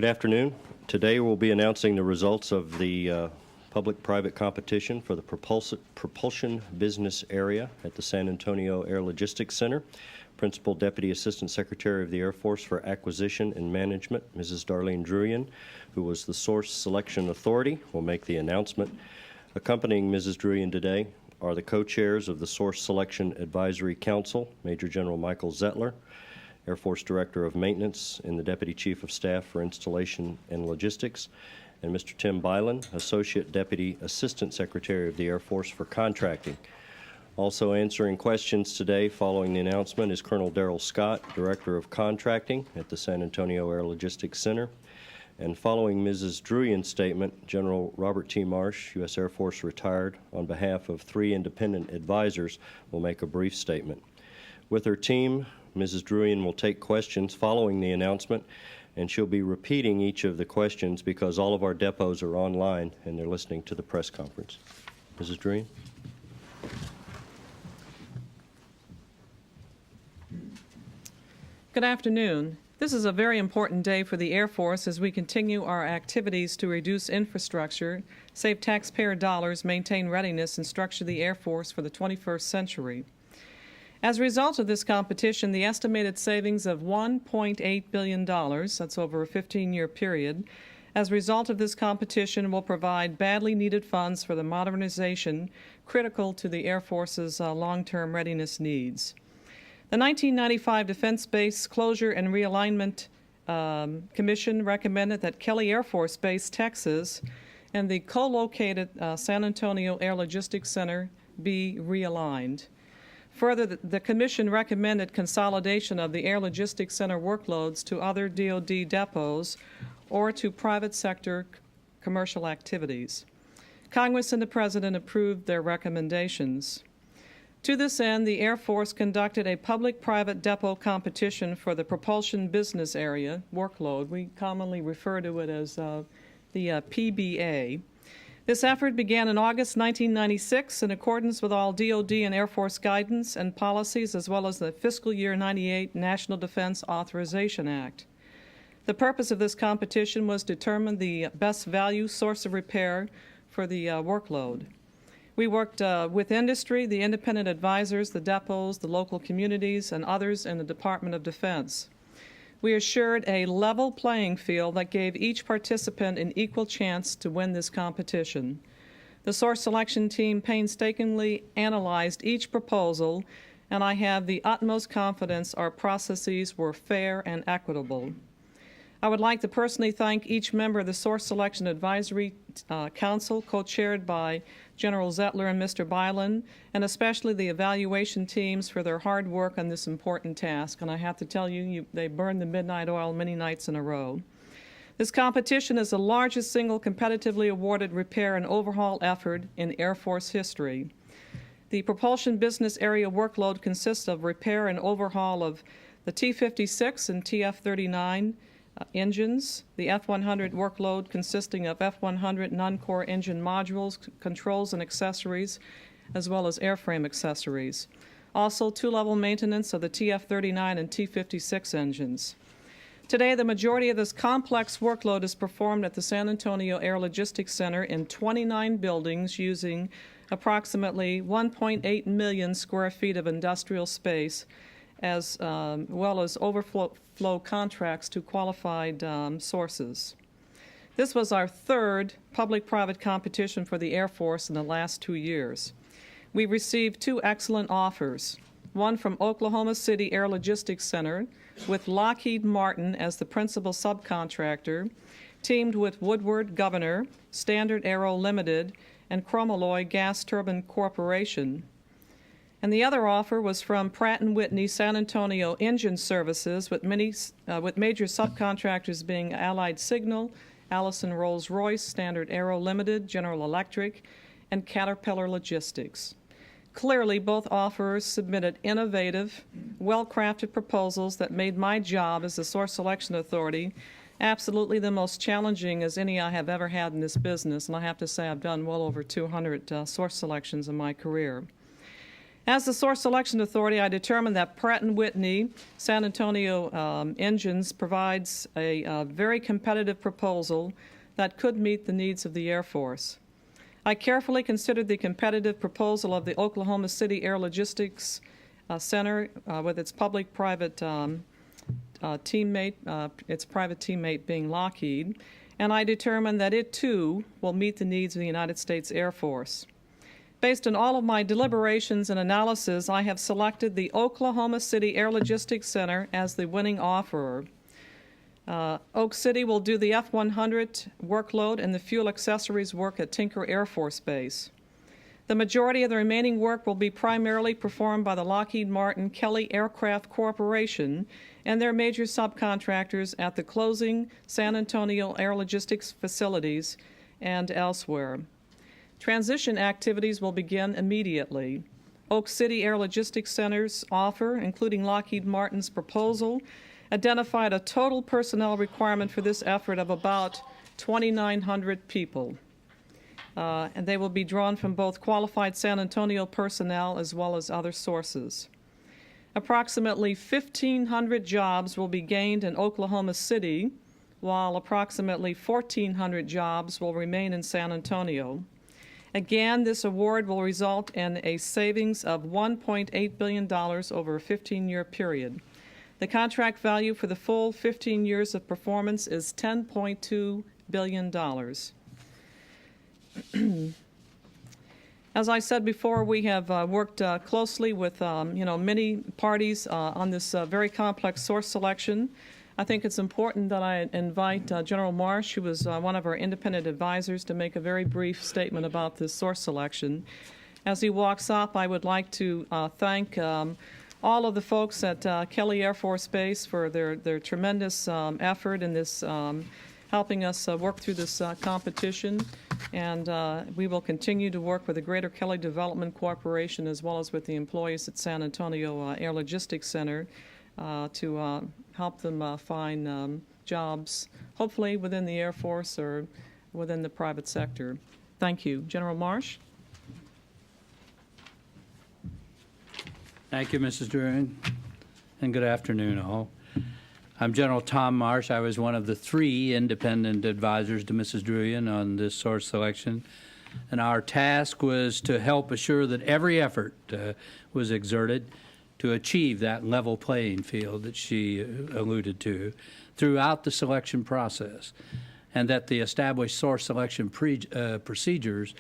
Good afternoon. Today we'll be announcing the results of the public-private competition for the Propulsion business area at the San Antonio Air Logistics Center. Principal Deputy Assistant Secretary of the Air Force for Acquisition and Management, Mrs. Darleen Druyun, who was the source selection authority, will make the announcement. Accompanying Mrs. Druyun today are the co-chairs of the Source Selection Advisory Council, Major General Michael Zettler, Air Force Director of Maintenance and the Deputy Chief of Staff for Installation and Logistics, and Mr. Tim Bylan, Associate Deputy Assistant Secretary of the Air Force for Contracting. Also answering questions today following the announcement is Colonel Darrell Scott, Director of Contracting at the San Antonio Air Logistics Center. And following Mrs. Druyun's statement, General Robert T. Marsh, U.S. Air Force retired, on behalf of 3 independent advisors, will make a brief statement. With her team, Mrs. Druyun will take questions following the announcement, and she'll be repeating each of the questions because all of our depots are online and they're listening to the press conference. Mrs. Druyun. Good afternoon. This is a very important day for the Air Force as we continue our activities to reduce infrastructure, save taxpayer dollars, maintain readiness, and structure the Air Force for the 21st century. As a result of this competition, the estimated savings of $1.8 billion, that's over a 15-year period, as a result of this competition will provide badly needed funds for the modernization critical to the Air Force's long-term readiness needs. The 1995 Defense Base Closure and Realignment Commission recommended that Kelly Air Force Base, Texas, and the co-located San Antonio Air Logistics Center be realigned. Further, the Commission recommended consolidation of the Air Logistics Center workloads to other DoD depots or to private sector commercial activities. Congress and the President approved their recommendations. To this end, the Air Force conducted a public-private depot competition for the Propulsion business area, Workload. We commonly refer to it as the PBA. This effort began in August 1996 in accordance with all DoD and Air Force guidance and policies, as well as the fiscal year 98 National Defense Authorization Act. The purpose of this competition was to determine the best value source of repair for the workload. We worked with industry, the independent advisors, the depots, the local communities, and others in the Department of Defense. We assured a level playing field that gave each participant an equal chance to win this competition. The source selection team painstakingly analyzed each proposal, and I have the utmost confidence our processes were fair and equitable. I would like to personally thank each member of the Source Selection Advisory Council, co-chaired by General Zettler and Mr. Bylan, and especially the evaluation teams for their hard work on this important task. And I have to tell you, they burned the midnight oil many nights in a row. This competition is the largest single competitively awarded repair and overhaul effort in Air Force history. The Propulsion business area workload consists of repair and overhaul of the T-56 and TF-39 engines, the F-100 workload consisting of F-100 non-core engine modules, controls, and accessories, as well as airframe accessories. Also, 2-level maintenance of the TF-39 and T-56 engines. Today, the majority of this complex workload is performed at the San Antonio Air Logistics Center in 29 buildings using approximately 1.8 million square feet of industrial space, as well as overflow contracts to qualified sources. This was our 3rd public-private competition for the Air Force in the last 2 years. We received 2 excellent offers, one from Oklahoma City Air Logistics Center with Lockheed Martin as the principal subcontractor, teamed with Woodward Governor, Standard Aero Limited, and Chromalloy Gas Turbine Corporation. And the other offer was from Pratt & Whitney San Antonio Engine Services with major subcontractors being Allied Signal, Allison Rolls-Royce, Standard Aero Limited, General Electric, and Caterpillar Logistics. Clearly, both offers submitted innovative, well-crafted proposals that made my job as the source selection authority absolutely the most challenging as any I have ever had in this business, and I have to say I've done well over 200 source selections in my career. As the source selection authority, I determined that Pratt & Whitney San Antonio Engines provides a very competitive proposal that could meet the needs of the Air Force. I carefully considered the competitive proposal of the Oklahoma City Air Logistics Center with its public-private teammate, its private teammate being Lockheed, and I determined that it too will meet the needs of the United States Air Force. Based on all of my deliberations and analysis, I have selected the Oklahoma City Air Logistics Center as the winning offerer. Oak City will do the F-100 workload and the fuel accessories work at Tinker Air Force Base. The majority of the remaining work will be primarily performed by the Lockheed Martin Kelly Aircraft Corporation and their major subcontractors at the closing San Antonio Air Logistics facilities and elsewhere. Transition activities will begin immediately. Oak City Air Logistics Center's offer, including Lockheed Martin's proposal, identified a total personnel requirement for this effort of about 2,900 people. And they will be drawn from both qualified San Antonio personnel as well as other sources. Approximately 1,500 jobs will be gained in Oklahoma City, while approximately 1,400 jobs will remain in San Antonio. Again, this award will result in a savings of $1.8 billion over a 15-year period. The contract value for the full 15 years of performance is $10.2 billion. As I said before, we have worked closely with many parties on this very complex source selection. I think it's important that I invite General Marsh, who was one of our independent advisors, to make a very brief statement about this source selection. As he walks up, I would like to thank all of the folks at Kelly Air Force Base for their tremendous effort in this helping us work through this competition. And we will continue to work with the Greater Kelly Development Corporation as well as with the employees at San Antonio Air Logistics Center to help them find jobs, hopefully within the Air Force or within the private sector. Thank you. General Marsh. Thank you, Mrs. Druyun, and good afternoon, all. I'm General Tom Marsh. I was one of the 3 independent advisors to Mrs. Druyun on this source selection, and our task was to help assure that every effort was exerted to achieve that level playing field that she alluded to throughout the selection process, and that the established source selection procedures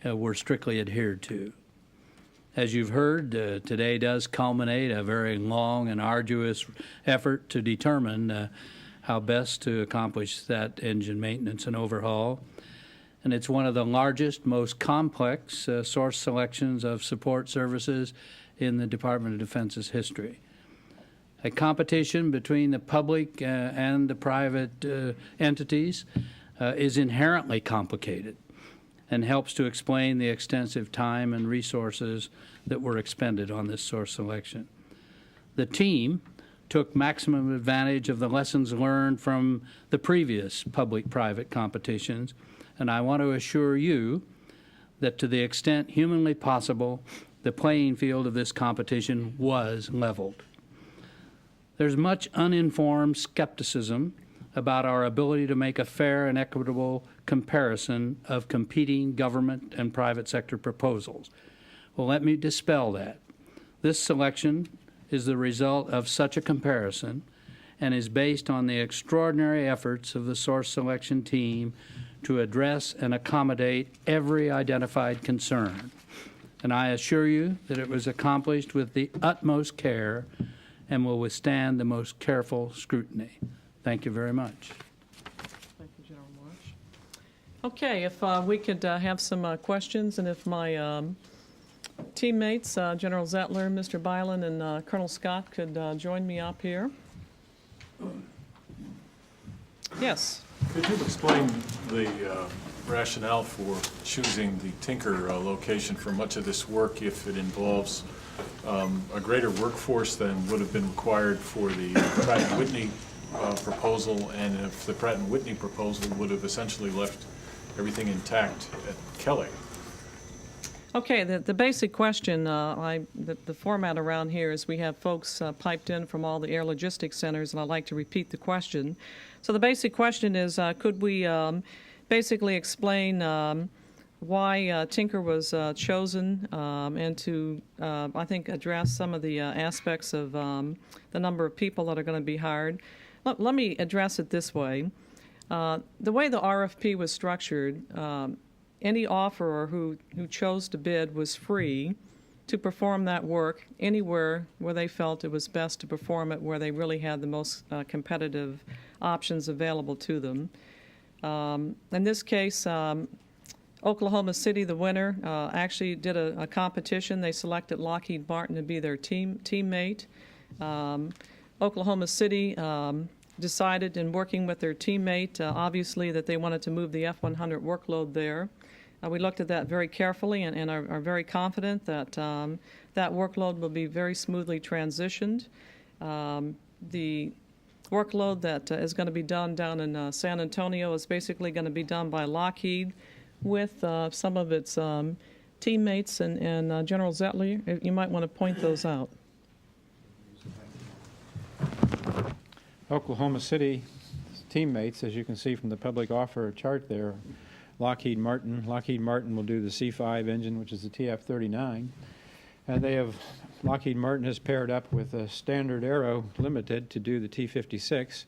were strictly adhered to. As you've heard, today does culminate a very long and arduous effort to determine how best to accomplish that engine maintenance and overhaul. And it's one of the largest, most complex source selections of support services in the Department of Defense's history. A competition between the public and the private entities is inherently complicated and helps to explain the extensive time and resources that were expended on this source selection. The team took maximum advantage of the lessons learned from the previous public-private competitions, and I want to assure you that to the extent humanly possible, the playing field of this competition was leveled. There's much uninformed skepticism about our ability to make a fair and equitable comparison of competing government and private sector proposals. Well, let me dispel that. This selection is the result of such a comparison and is based on the extraordinary efforts of the source selection team to address and accommodate every identified concern. And I assure you that it was accomplished with the utmost care and will withstand the most careful scrutiny. Thank you very much. Thank you, General Marsh. Okay, if we could have some questions, and if my teammates, General Zettler, Mr. Byland, and Colonel Scott could join me up here. Yes. Could you explain the rationale for choosing the Tinker location for much of this work if it involves a greater workforce than would have been required for the Pratt & Whitney proposal, and if the Pratt & Whitney proposal would have essentially left everything intact at Kelly? Okay, the basic question, the format around here is we have folks piped in from all the air logistics centers, and I'd like to repeat the question. So the basic question is, could we basically explain why Tinker was chosen, and to, I think, address some of the aspects of the number of people that are going to be hired. Let me address it this way. The way the RFP was structured, any offerer who chose to bid was free to perform that work anywhere where they felt it was best to perform it, where they really had the most competitive options available to them. In this case, Oklahoma City, the winner, actually did a competition. They selected Lockheed Martin to be their teammate. Oklahoma City decided, in working with their teammate, obviously, that they wanted to move the F-100 workload there. We looked at that very carefully and are very confident that that workload will be very smoothly transitioned. The workload that is going to be done down in San Antonio is basically going to be done by Lockheed with some of its teammates, and General Zettler, you might want to point those out. Oklahoma City teammates, as you can see from the public offer chart there, Lockheed Martin. Lockheed Martin will do the C-5 engine, which is the TF-39. And Lockheed Martin has paired up with a Standard Aero Limited to do the T-56,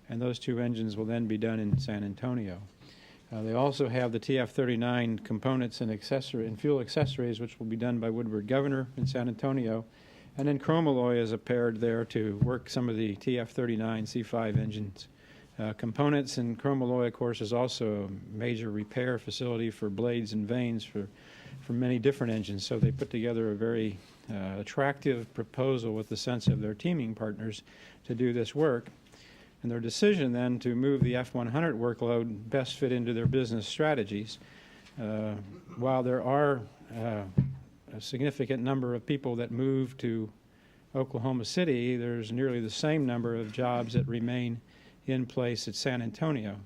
and those two engines will then be done in San Antonio. They also have the TF-39 components and fuel accessories, which will be done by Woodward Governor in San Antonio. And then Chromalloy is paired there to work some of the TF-39 C-5 engines. Components, and Chromalloy, of course, is also a major repair facility for blades and vanes for many different engines. So they put together a very attractive proposal with the sense of their teaming partners to do this work. And their decision then to move the F-100 workload best fit into their business strategies. While there are a significant number of people that move to Oklahoma City, there's nearly the same number of jobs that remain in place at San Antonio.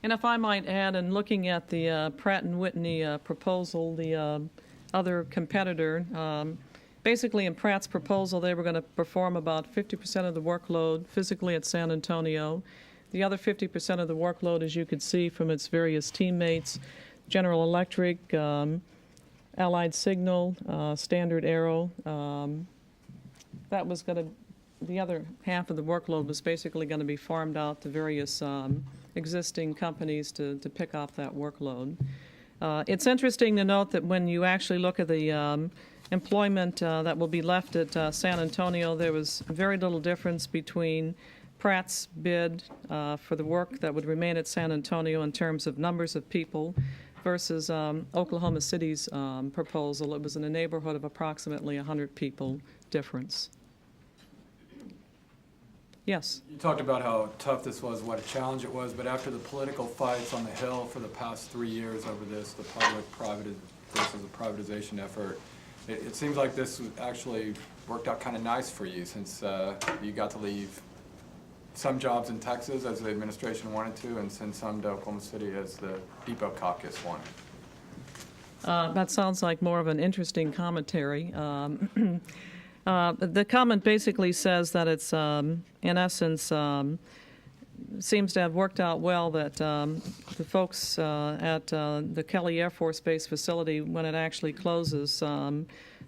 And if I might add, in looking at the Pratt & Whitney proposal, the other competitor, basically in Pratt's proposal, they were going to perform about 50% of the workload physically at San Antonio. The other 50% of the workload, as you could see from its various teammates, General Electric, Allied Signal, Standard Aero, that was going to, the other half of the workload was basically going to be farmed out to various existing companies to pick up that workload. It's interesting to note that when you actually look at the employment that will be left at San Antonio, there was very little difference between Pratt's bid for the work that would remain at San Antonio in terms of numbers of people versus Oklahoma City's proposal. It was in the neighborhood of approximately 100 people difference. Yes? You talked about how tough this was, what a challenge it was, but after the political fights on the Hill for the past 3 years over this, the public-private versus the privatization effort, it seems like this actually worked out kind of nice for you, since you got to leave some jobs in Texas as the administration wanted to, and send some to Oklahoma City as the Depot Caucus wanted. That sounds like more of an interesting commentary. The comment basically says that it's, in essence, seems to have worked out well that the folks at the Kelly Air Force Base facility, when it actually closes,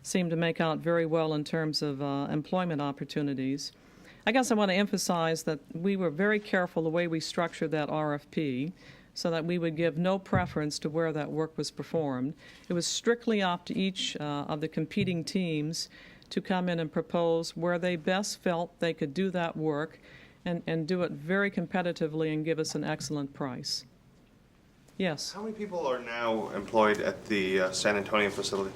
seem to make out very well in terms of employment opportunities. I guess I want to emphasize that we were very careful the way we structured that RFP so that we would give no preference to where that work was performed. It was strictly up to each of the competing teams to come in and propose where they best felt they could do that work and do it very competitively and give us an excellent price. Yes? How many people are now employed at the San Antonio facility?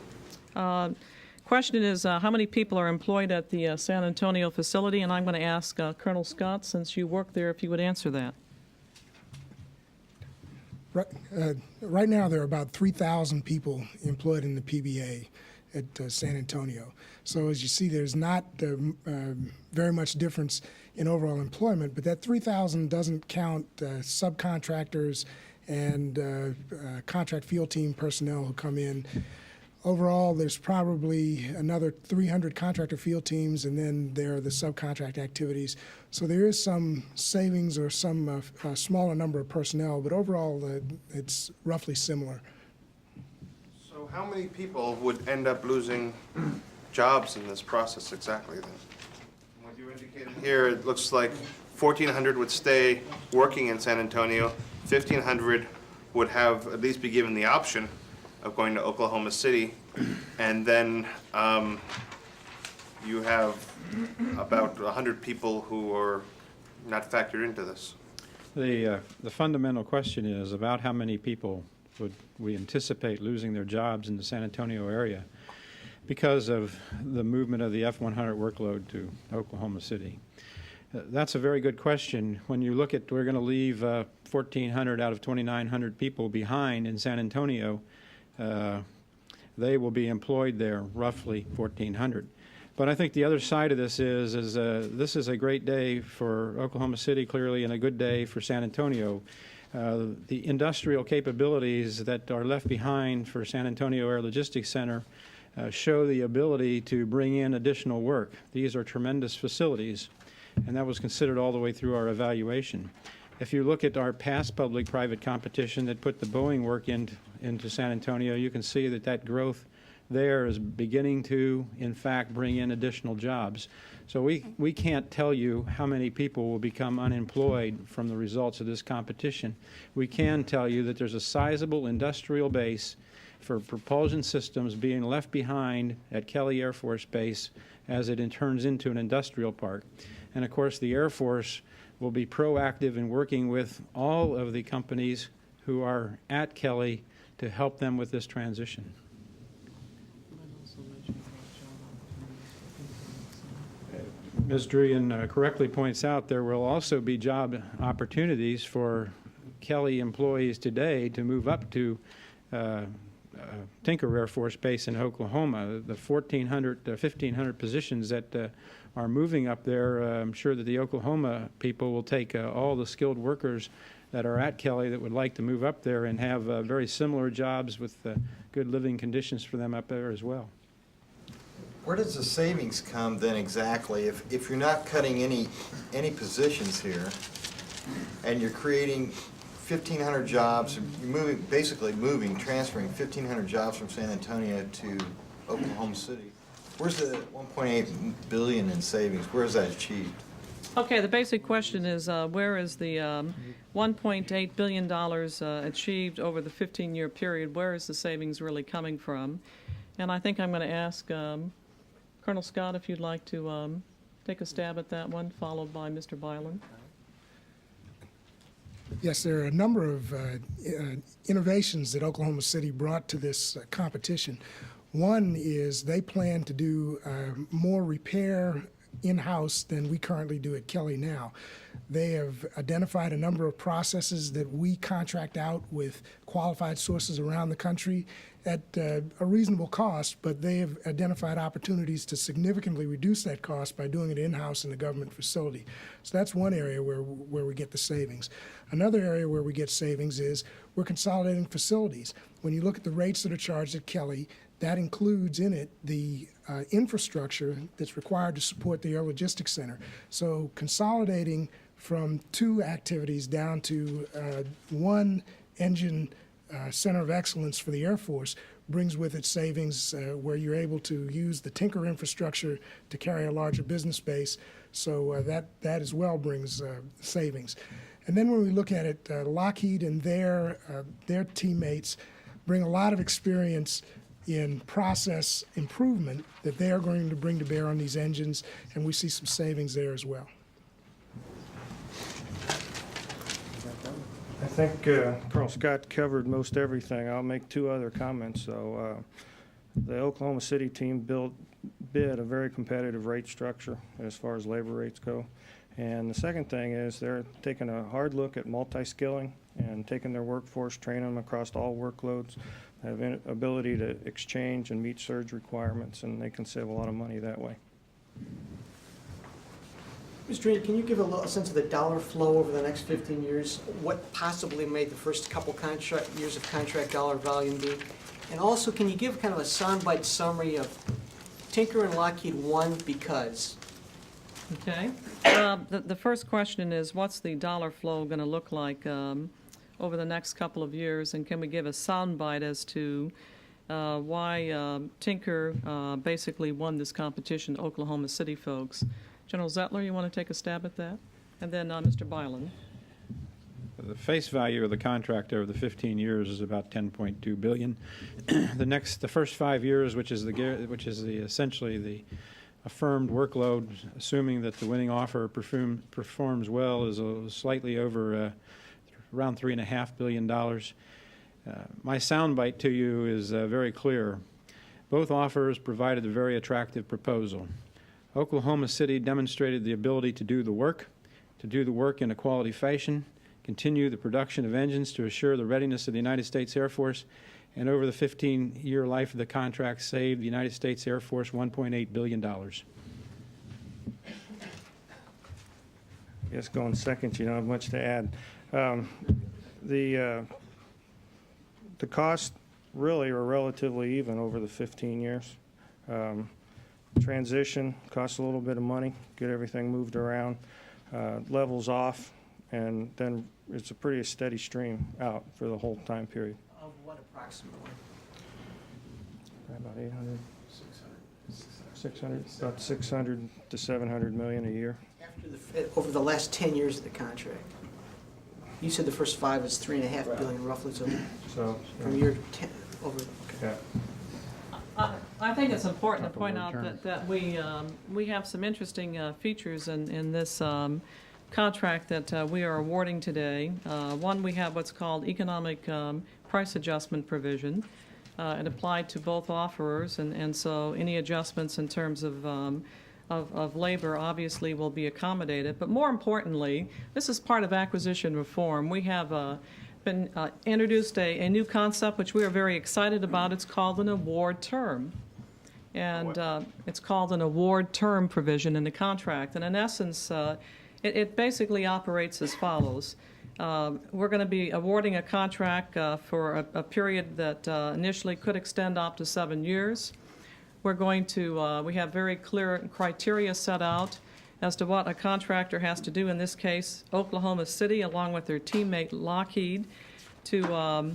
Question is, how many people are employed at the San Antonio facility? And I'm going to ask Colonel Scott, since you work there, if you would answer that. Right now, there are about 3,000 people employed in the PBA at San Antonio. So as you see, there's not very much difference in overall employment, but that 3,000 doesn't count subcontractors and contract field team personnel who come in. Overall, there's probably another 300 contractor field teams, and then there are the subcontract activities. So there is some savings or some smaller number of personnel, but overall, it's roughly similar. So how many people would end up losing jobs in this process exactly then? What you indicated here, it looks like 1,400 would stay working in San Antonio, 1,500 would have at least be given the option of going to Oklahoma City, and then you have about 100 people who are not factored into this. The fundamental question is about how many people would we anticipate losing their jobs in the San Antonio area because of the movement of the F-100 workload to Oklahoma City. That's a very good question. When you look at, we're going to leave 1,400 out of 2,900 people behind in San Antonio. They will be employed there, roughly 1,400. But I think the other side of this is this is a great day for Oklahoma City, clearly, and a good day for San Antonio. The industrial capabilities that are left behind for San Antonio Air Logistics Center show the ability to bring in additional work. These are tremendous facilities, and that was considered all the way through our evaluation. If you look at our past public-private competition that put the Boeing work into San Antonio, you can see that that growth there is beginning to, in fact, bring in additional jobs. So we can't tell you how many people will become unemployed from the results of this competition. We can tell you that there's a sizable industrial base for propulsion systems being left behind at Kelly Air Force Base as it turns into an industrial park. And of course, the Air Force will be proactive in working with all of the companies who are at Kelly to help them with this transition. Ms. Druyun correctly points out there will also be job opportunities for Kelly employees today to move up to Tinker Air Force Base in Oklahoma. The 1,500 positions that are moving up there, I'm sure that the Oklahoma people will take all the skilled workers that are at Kelly that would like to move up there and have very similar jobs with good living conditions for them up there as well. Where does the savings come then exactly if you're not cutting any positions here and you're creating 1,500 jobs, you're transferring 1,500 jobs from San Antonio to Oklahoma City? Where's the $1.8 billion in savings? Where is that achieved? Okay, the basic question is where is the $1.8 billion achieved over the 15-year period? Where is the savings really coming from? And I think I'm going to ask Colonel Scott if you'd like to take a stab at that one, followed by Mr. Byland. Yes, there are a number of innovations that Oklahoma City brought to this competition. One is they plan to do more repair in-house than we currently do at Kelly now. They have identified a number of processes that we contract out with qualified sources around the country at a reasonable cost, but they have identified opportunities to significantly reduce that cost by doing it in-house in a government facility. So that's one area where we get the savings. Another area where we get savings is we're consolidating facilities. When you look at the rates that are charged at Kelly, that includes in it the infrastructure that's required to support the Air Logistics Center. So consolidating from two activities down to one engine center of excellence for the Air Force brings with it savings where you're able to use the Tinker infrastructure to carry a larger business base. So that as well brings savings. And then when we look at it, Lockheed and their teammates bring a lot of experience in process improvement that they are going to bring to bear on these engines, and we see some savings there as well. I think Colonel Scott covered most everything. I'll make two other comments. So the Oklahoma City team bid a very competitive rate structure as far as labor rates go. And the second thing is they're taking a hard look at multi-skilling and taking their workforce, training them across all workloads, have an ability to exchange and meet surge requirements, and they can save a lot of money that way. Mr. Druyun, can you give a sense of the dollar flow over the next 15 years? What possibly made the first couple years of contract dollar volume be? And also, can you give kind of a soundbite summary of Tinker and Lockheed won because? Okay. The first question is, what's the dollar flow going to look like over the next couple of years? And can we give a soundbite as to why Tinker basically won this competition to Oklahoma City folks? General Zettler, you want to take a stab at that? And then Mr. Byland. The face value of the contract over the 15 years is about $10.2 billion. The first 5 years, which is essentially the affirmed workload, assuming that the winning offer performs well, is slightly over around $3.5 billion. My soundbite to you is very clear. Both offers provided a very attractive proposal. Oklahoma City demonstrated the ability to do the work in a quality fashion, continue the production of engines to assure the readiness of the United States Air Force, and over the 15-year life of the contract saved the United States Air Force $1.8 billion. I guess going second, you don't have much to add. The costs really are relatively even over the 15 years. Transition costs a little bit of money, get everything moved around, levels off, and then it's a pretty steady stream out for the whole time period. Of what approximately? About 800, 600, about 600 to 700 million a year. Over the last 10 years of the contract. You said the first 5 is $3.5 billion roughly, so from year 10 over. Okay. Yeah. I think it's important to point out that we have some interesting features in this contract that we are awarding today. One, we have what's called economic price adjustment provision. It applied to both offerers, and so any adjustments in terms of labor obviously will be accommodated. But more importantly, this is part of acquisition reform. We have been introduced a new concept which we are very excited about. It's called an award term. And it's called an award term provision in the contract. And in essence, it basically operates as follows. We're going to be awarding a contract for a period that initially could extend up to 7 years. We're going to, we have very clear criteria set out as to what a contractor has to do, in this case, Oklahoma City, along with their teammate Lockheed, to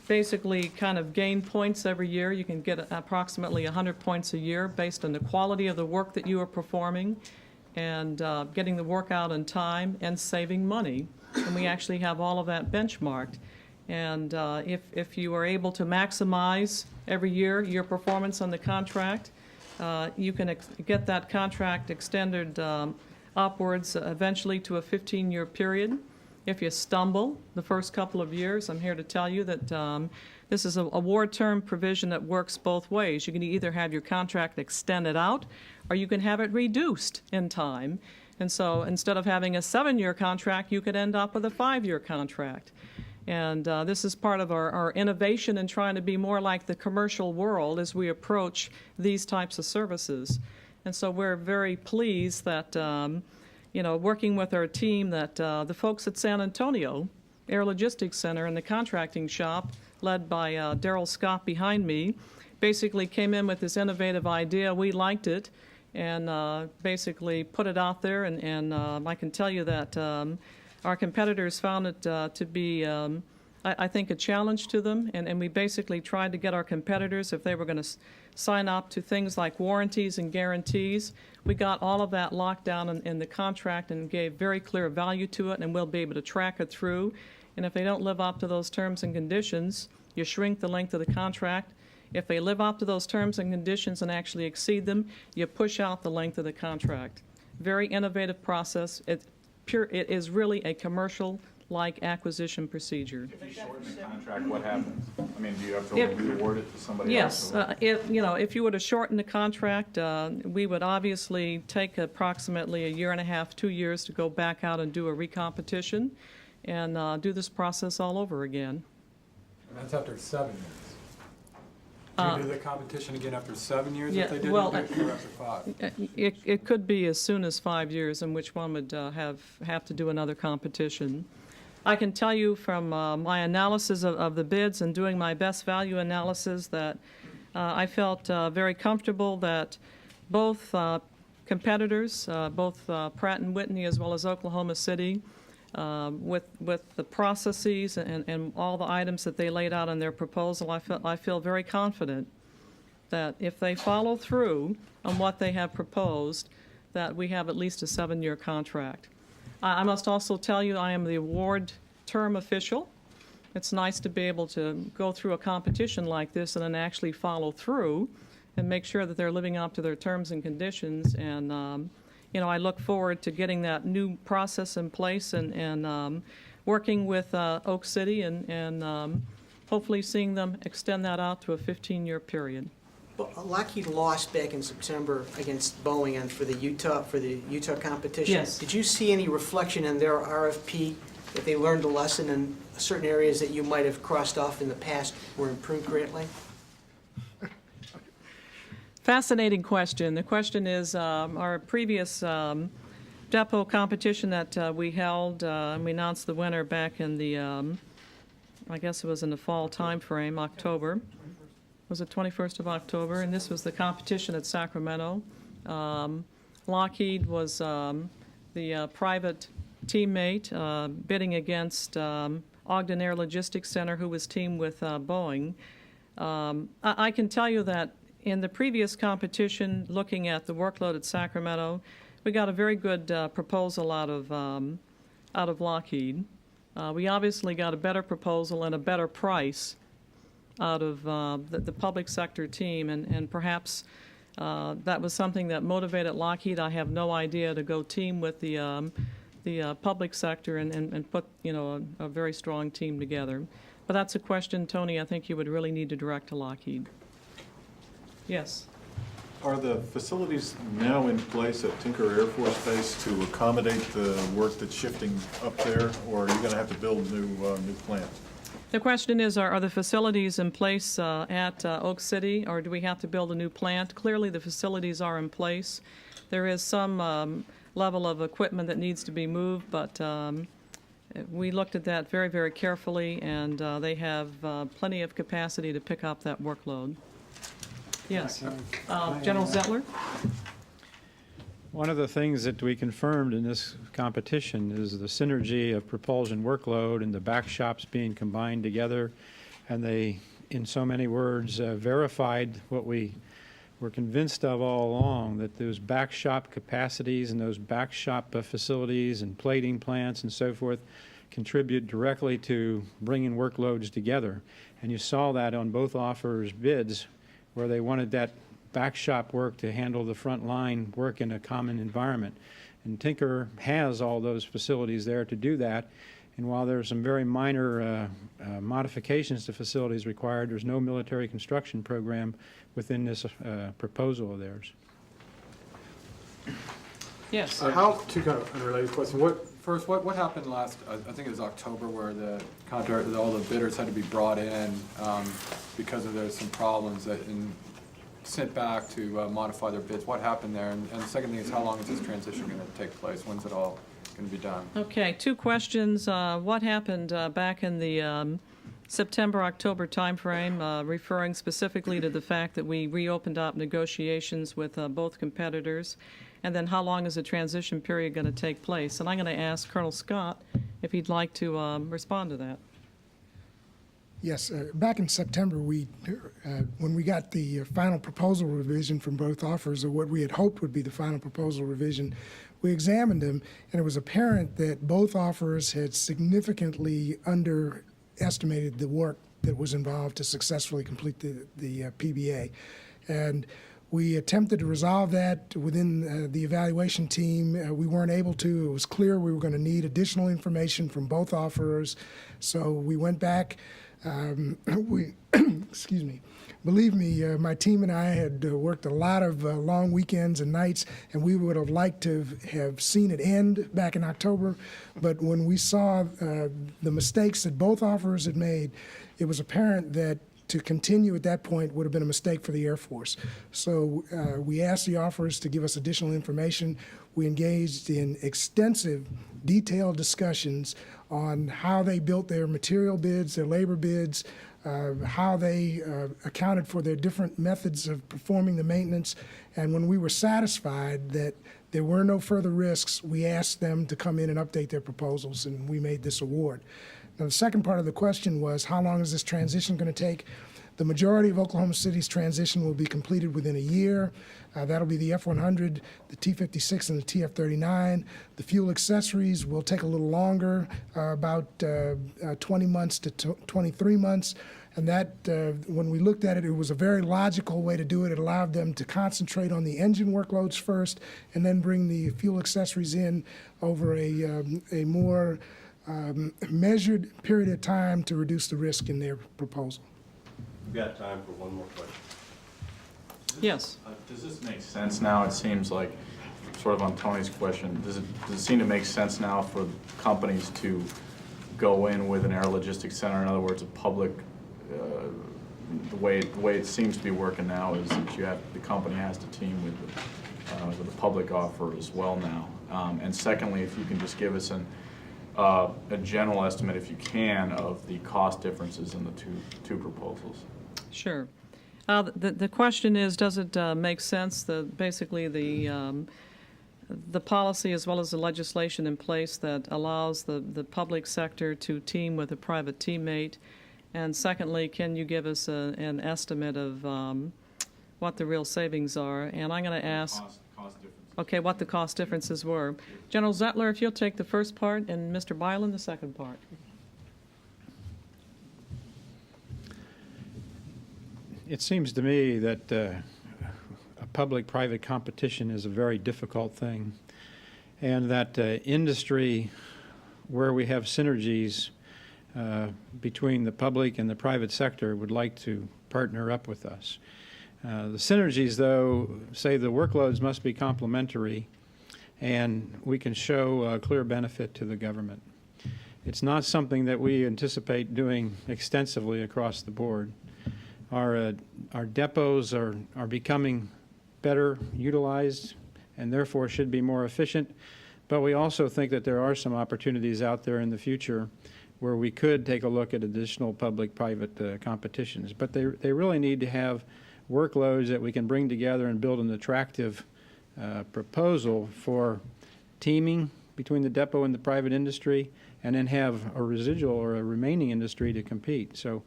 basically kind of gain points every year. You can get approximately 100 points a year based on the quality of the work that you are performing and getting the work out in time and saving money. And we actually have all of that benchmarked. And if you are able to maximize every year your performance on the contract, you can get that contract extended upwards eventually to a 15-year period. If you stumble the first couple of years, I'm here to tell you that this is an award term provision that works both ways. You can either have your contract extended out or you can have it reduced in time. And so instead of having a 7-year contract, you could end up with a 5-year contract. And this is part of our innovation in trying to be more like the commercial world as we approach these types of services. And so we're very pleased that, working with our team, that the folks at San Antonio Air Logistics Center and the contracting shop, led by Daryl Scott behind me, basically came in with this innovative idea. We liked it and basically put it out there. And I can tell you that our competitors found it to be, I think, a challenge to them. And we basically tried to get our competitors, if they were going to sign up to things like warranties and guarantees, we got all of that locked down in the contract and gave very clear value to it, and we'll be able to track it through. And if they don't live up to those terms and conditions, you shrink the length of the contract. If they live up to those terms and conditions and actually exceed them, you push out the length of the contract. Very innovative process. It is really a commercial-like acquisition procedure. If you shorten the contract, what happens? I mean, do you have to re-award it to somebody else? Yes. If you were to shorten the contract, we would obviously take approximately 1.5 years, 2 years to go back out and do a recompetition and do this process all over again. And that's after 7 years. Do you do the competition again after 7 years yeah, if they didn't well, do it, or after 5? It could be as soon as 5 years, in which one would have to do another competition. I can tell you from my analysis of the bids and doing my best value analysis that I felt very comfortable that both competitors, both Pratt & Whitney as well as Oklahoma City, with the processes and all the items that they laid out in their proposal, I feel very confident that if they follow through on what they have proposed, that we have at least a 7-year contract. I must also tell you I am the award term official. It's nice to be able to go through a competition like this and then actually follow through and make sure that they're living up to their terms and conditions. And you know, I look forward to getting that new process in place and working with Oak City and hopefully seeing them extend that out to a 15-year period. But Lockheed lost back in September against Boeing and for the Utah competition. Yes. Did you see any reflection in their RFP that they learned a lesson in certain areas that you might have crossed off in the past were improved greatly? Fascinating question. The question is our previous depot competition that we held, and we announced the winner back in the, I guess it was in the fall time frame, October. Was it 21st of October? And this was the competition at Sacramento. Lockheed was the private teammate bidding against Ogden Air Logistics Center, who was teamed with Boeing. I can tell you that in the previous competition, looking at the workload at Sacramento, we got a very good proposal out of Lockheed. We obviously got a better proposal and a better price out of the public sector team, and perhaps that was something that motivated Lockheed. I have no idea, to go team with the public sector and put, you know, a very strong team together. But that's a question, Tony, I think you would really need to direct to Lockheed. Yes. Are the facilities now in place at Tinker Air Force Base to accommodate the work that's shifting up there, or are you going to have to build new plant? The question is, are the facilities in place at Oak City, or do we have to build a new plant? Clearly, the facilities are in place. There is some level of equipment that needs to be moved, but we looked at that very, very carefully, and they have plenty of capacity to pick up that workload. Yes. General Zettler? One of the things that we confirmed in this competition is the synergy of propulsion workload and the back shops being combined together, and they, in so many words, verified what we were convinced of all along, that those back shop capacities and those back shop facilities and plating plants and so forth contribute directly to bringing workloads together. And you saw that on both offers' bids, where they wanted that back shop work to handle the front line work in a common environment. And Tinker has all those facilities there to do that. And while there are some very minor modifications to facilities required, there's no military construction program within this proposal of theirs. Yes. Two kind of unrelated questions. What happened last, I think it was October, where the contract, all the bidders had to be brought in because of there's some problems and sent back to modify their bids. What happened there? And the second thing is, how long is this transition going to take place? When's it all going to be done? Okay, two questions. What happened back in the September-October timeframe, referring specifically to the fact that we reopened up negotiations with both competitors, and then how long is the transition period going to take place? And I'm going to ask Colonel Scott if he'd like to respond to that. Yes, back in September, when we got the final proposal revision from both offers, or what we had hoped would be the final proposal revision, we examined them, and it was apparent that both offers had significantly underestimated the work that was involved to successfully complete the PBA. And we attempted to resolve that within the evaluation team. We weren't able to. It was clear we were going to need additional information from both offerers. So we went back. Excuse me. Believe me, my team and I had worked a lot of long weekends and nights, and we would have liked to have seen it end back in October. But when we saw the mistakes that both offerers had made, it was apparent that to continue at that point would have been a mistake for the Air Force. So we asked the offerers to give us additional information. We engaged in extensive, detailed discussions on how they built their material bids, their labor bids, how they accounted for their different methods of performing the maintenance. And when we were satisfied that there were no further risks, we asked them to come in and update their proposals, and we made this award. Now, the second part of the question was, how long is this transition going to take? The majority of Oklahoma City's transition will be completed within a year. That'll be the F-100, the T-56, and the TF-39. The fuel accessories will take a little longer, about 20 months to 23 months. And that, when we looked at it, it was a very logical way to do it. It allowed them to concentrate on the engine workloads first and then bring the fuel accessories in over a more measured period of time to reduce the risk in their proposal. We've got time for one more question. Yes. Does this make sense now? It seems like, sort of on Tony's question, does it seem to make sense now for companies to go in with an air logistics center? In other words, a public, the way it seems to be working now is that the company has to team with the public offer as well now. And secondly, if you can just give us a general estimate, if you can, of the cost differences in the two proposals. Sure. The question is, does it make sense that basically the policy as well as the legislation in place that allows the public sector to team with a private teammate? And secondly, can you give us an estimate of what the real savings are? And I'm going to ask, okay, what the cost differences were. General Zettler, if you'll take the first part, and Mr. Byland the second part. It seems to me that a public-private competition is a very difficult thing, and that industry where we have synergies between the public and the private sector would like to partner up with us. The synergies, though, say the workloads must be complementary, and we can show a clear benefit to the government. It's not something that we anticipate doing extensively across the board. Our depots are becoming better utilized and therefore should be more efficient, but we also think that there are some opportunities out there in the future where we could take a look at additional public-private competitions. But they really need to have workloads that we can bring together and build an attractive proposal for teaming between the depot and the private industry, and then have a residual or a remaining industry to compete. So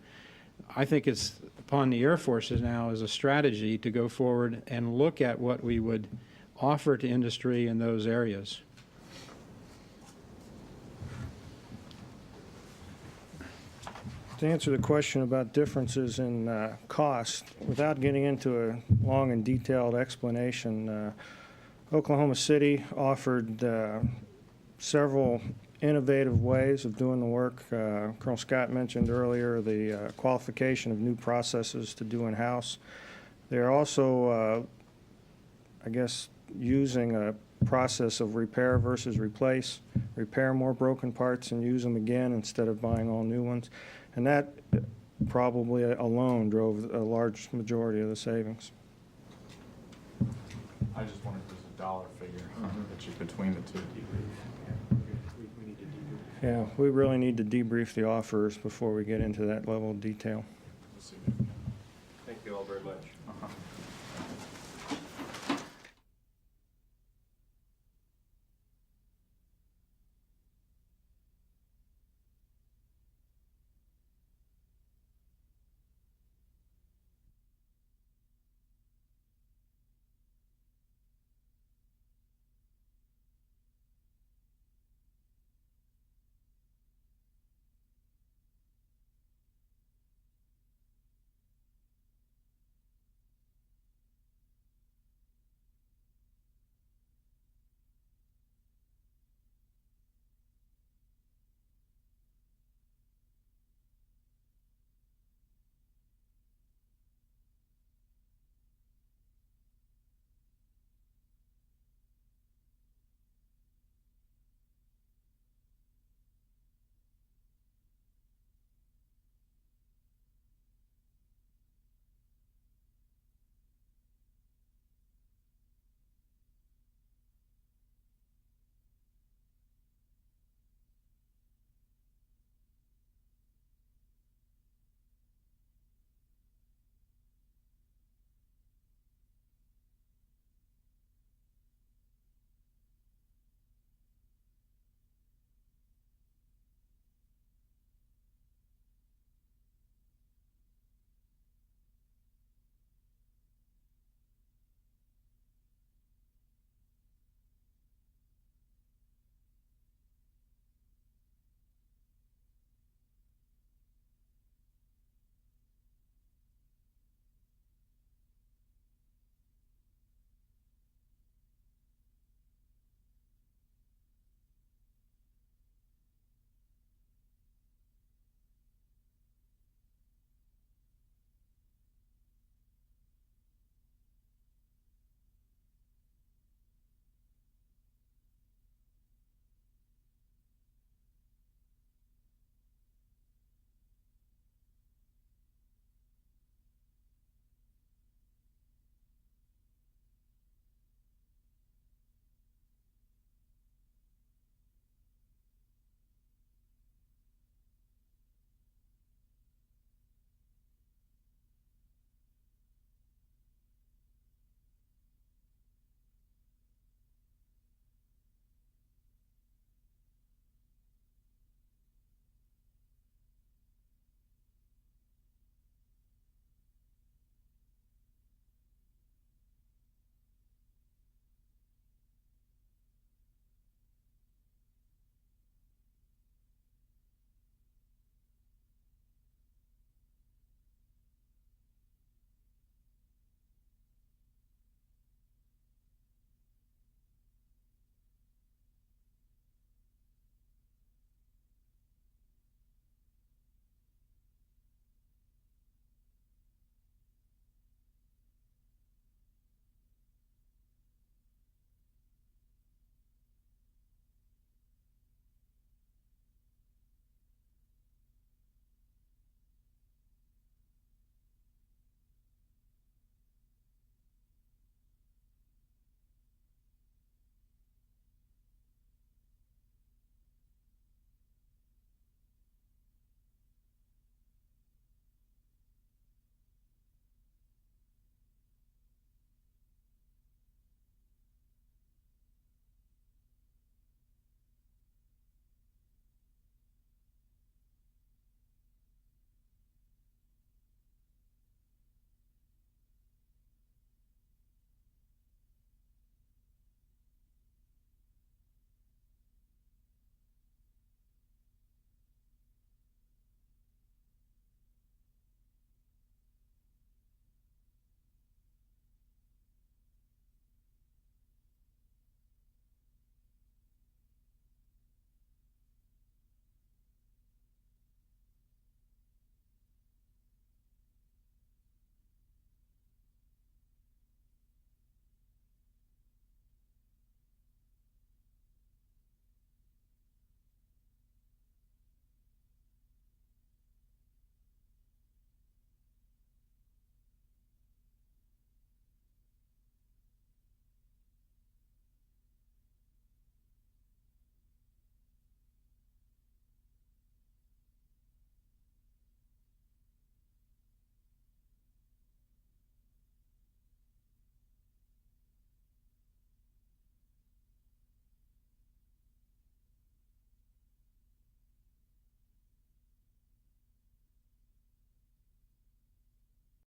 I think it's upon the Air Forces now as a strategy to go forward and look at what we would offer to industry in those areas. To answer the question about differences in cost, without getting into a long and detailed explanation, Oklahoma City offered several innovative ways of doing the work. Colonel Scott mentioned earlier the qualification of new processes to do in-house. They're also, I guess, using a process of repair versus replace, repair more broken parts and use them again instead of buying all new ones. And that probably alone drove a large majority of the savings. I just wondered if there's a dollar figure that you between the two. Yeah, we really need to debrief the offers before we get into that level of detail. Thank you all very much.